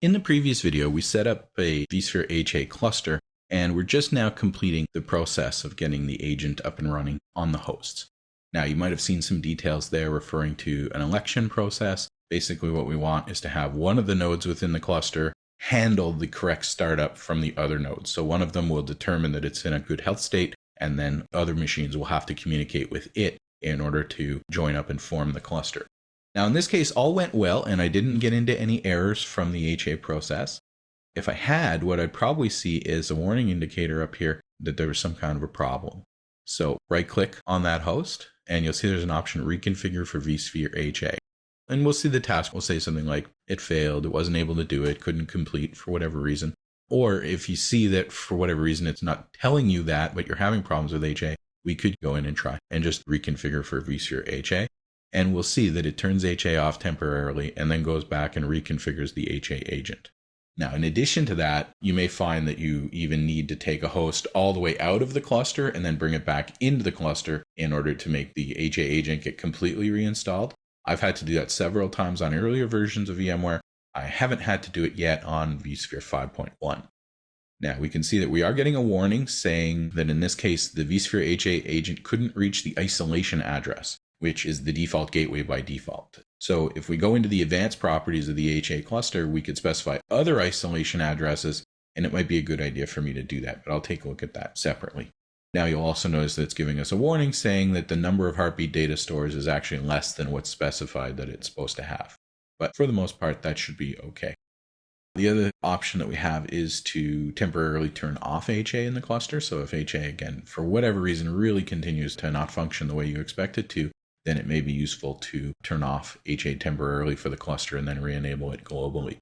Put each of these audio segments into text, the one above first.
In the previous video, we set up a vSphere HA cluster, and we're just now completing the process of getting the agent up and running on the hosts. Now, you might have seen some details there referring to an election process. Basically, what we want is to have one of the nodes within the cluster handle the correct startup from the other nodes. So one of them will determine that it's in a good health state, and then other machines will have to communicate with it in order to join up and form the cluster. Now, in this case, all went well, and I didn't get into any errors from the HA process. If I had, what I'd probably see is a warning indicator up here that there was some kind of a problem. So right-click on that host, and you'll see there's an option, Reconfigure for vSphere HA. And we'll see the task will say something like, it failed, it wasn't able to do it, couldn't complete for whatever reason. Or if you see that for whatever reason it's not telling you that, but you're having problems with HA, we could go in and try and just reconfigure for vSphere HA. And we'll see that it turns HA off temporarily and then goes back and reconfigures the HA agent. Now, in addition to that, you may find that you even need to take a host all the way out of the cluster and then bring it back into the cluster in order to make the HA agent get completely reinstalled. I've had to do that several times on earlier versions of VMware. I haven't had to do it yet on vSphere 5.1. Now, we can see that we are getting a warning saying that in this case, the vSphere HA agent couldn't reach the isolation address, which is the default gateway by default. So if we go into the advanced properties of the HA cluster, we could specify other isolation addresses, and it might be a good idea for me to do that, but I'll take a look at that separately. Now, you'll also notice that it's giving us a warning saying that the number of heartbeat data stores is actually less than what's specified that it's supposed to have. But for the most part, that should be okay. The other option that we have is to temporarily turn off HA in the cluster. So if HA, again, for whatever reason, really continues to not function the way you expect it to, then it may be useful to turn off HA temporarily for the cluster and then re-enable it globally.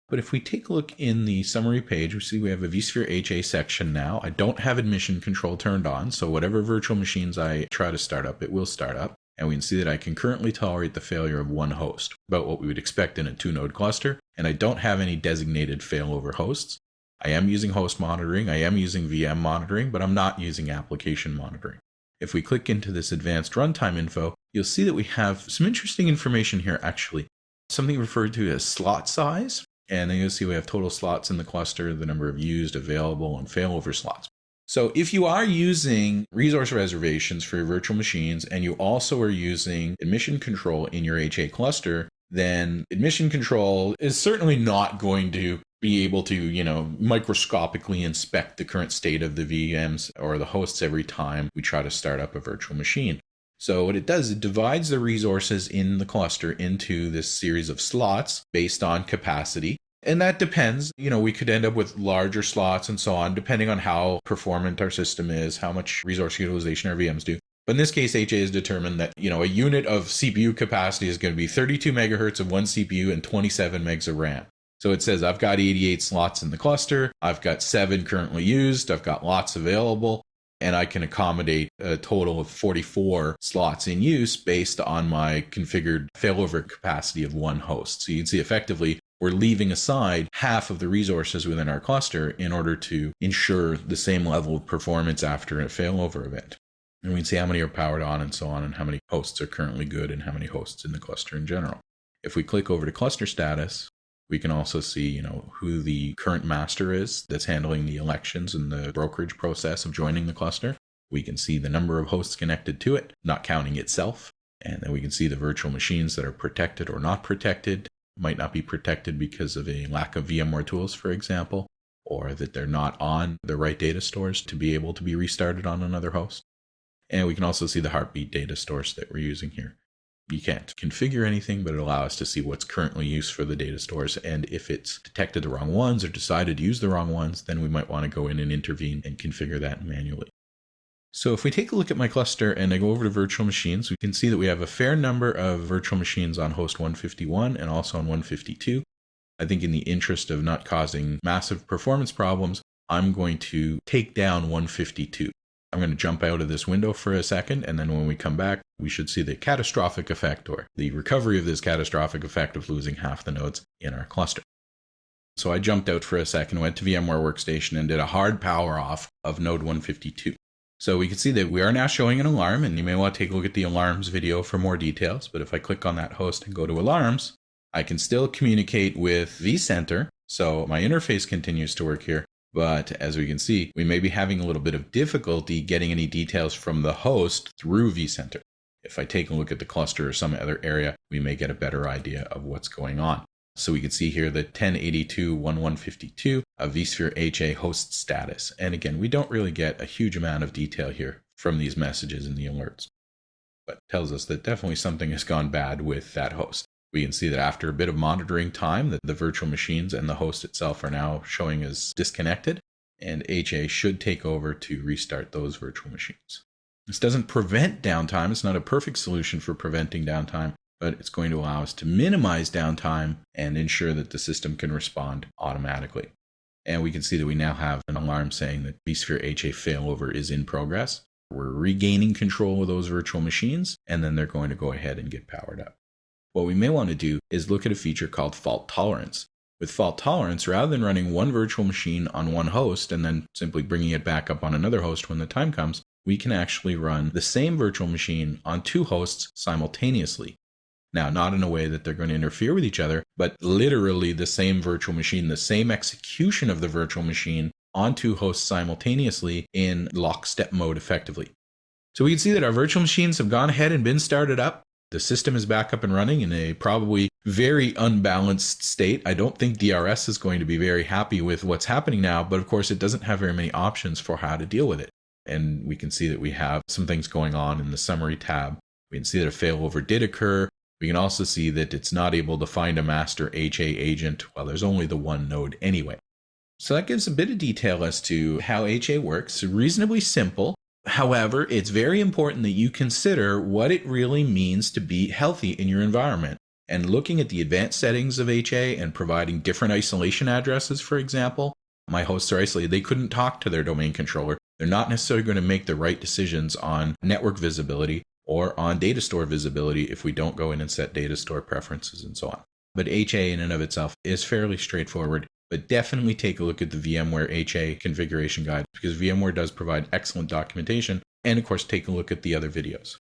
But if we take a look in the summary page, we see we have a vSphere HA section now. I don't have admission control turned on, so whatever virtual machines I try to start up, it will start up. And we can see that I can currently tolerate the failure of one host, about what we would expect in a 2-node cluster, and I don't have any designated failover hosts. I am using host monitoring, I am using VM monitoring, but I'm not using application monitoring. If we click into this advanced runtime info, you'll see that we have some interesting information here actually. Something referred to as slot size, and then you'll see we have total slots in the cluster, the number of used, available, and failover slots. So if you are using resource reservations for your virtual machines and you also are using admission control in your HA cluster, then admission control is certainly not going to be able to, microscopically inspect the current state of the VMs or the hosts every time we try to start up a virtual machine. So what it does, it divides the resources in the cluster into this series of slots based on capacity. And that depends, we could end up with larger slots and so on, depending on how performant our system is, how much resource utilization our VMs do. But in this case, HA has determined that, a unit of CPU capacity is going to be 32 megahertz of one CPU and 27 megs of RAM. So it says I've got 88 slots in the cluster, I've got 7 currently used, I've got lots available, and I can accommodate a total of 44 slots in use based on my configured failover capacity of one host. So you can see effectively, we're leaving aside half of the resources within our cluster in order to ensure the same level of performance after a failover event. And we can see how many are powered on and so on, and how many hosts are currently good and how many hosts in the cluster in general. If we click over to cluster status, we can also see, who the current master is that's handling the elections and the brokerage process of joining the cluster. We can see the number of hosts connected to it, not counting itself. And then we can see the virtual machines that are protected or not protected. Might not be protected because of a lack of VMware tools, for example, or that they're not on the right data stores to be able to be restarted on another host. And we can also see the heartbeat data stores that we're using here. You can't configure anything, but it allows us to see what's currently used for the data stores. And if it's detected the wrong ones or decided to use the wrong ones, then we might want to go in and intervene and configure that manually. So if we take a look at my cluster and I go over to virtual machines, we can see that we have a fair number of virtual machines on host 151 and also on 152. I think in the interest of not causing massive performance problems, I'm going to take down 152. I'm going to jump out of this window for a second, and then when we come back, we should see the catastrophic effect or the recovery of this catastrophic effect of losing half the nodes in our cluster. So I jumped out for a second, went to VMware Workstation and did a hard power off of node 152. So we can see that we are now showing an alarm, and you may want to take a look at the alarms video for more details. But if I click on that host and go to alarms, I can still communicate with vCenter So my interface continues to work here, but as we can see, we may be having a little bit of difficulty getting any details from the host through vCenter. If I take a look at the cluster or some other area, we may get a better idea of what's going on. So we can see here the 1082.1152 of vSphere HA host status. And again, we don't really get a huge amount of detail here from these messages in the alerts, but tells us that definitely something has gone bad with that host. We can see that after a bit of monitoring time, that the virtual machines and the host itself are now showing as disconnected, and HA should take over to restart those virtual machines. This doesn't prevent downtime. It's not a perfect solution for preventing downtime, but it's going to allow us to minimize downtime and ensure that the system can respond automatically. And we can see that we now have an alarm saying that vSphere HA failover is in progress. We're regaining control of those virtual machines, and then they're going to go ahead and get powered up. What we may want to do is look at a feature called fault tolerance. With fault tolerance, rather than running one virtual machine on one host and then simply bringing it back up on another host when the time comes, we can actually run the same virtual machine on two hosts simultaneously. Now, not in a way that they're going to interfere with each other, but literally the same virtual machine, the same execution of the virtual machine on two hosts simultaneously in lockstep mode effectively. So we can see that our virtual machines have gone ahead and been started up. The system is back up and running in a probably very unbalanced state. I don't think DRS is going to be very happy with what's happening now, but of course it doesn't have very many options for how to deal with it. And we can see that we have some things going on in the summary tab. We can see that a failover did occur. We can also see that it's not able to find a master HA agent. Well, there's only the one node anyway. So that gives a bit of detail as to how HA works. Reasonably simple. However, it's very important that you consider what it really means to be healthy in your environment. And looking at the advanced settings of HA and providing different isolation addresses, for example, my hosts are isolated. They couldn't talk to their domain controller. They're not necessarily going to make the right decisions on network visibility or on data store visibility if we don't go in and set data store preferences and so on. But HA in and of itself is fairly straightforward. But definitely take a look at the VMware HA configuration guide, because VMware does provide excellent documentation. And of course, take a look at the other videos.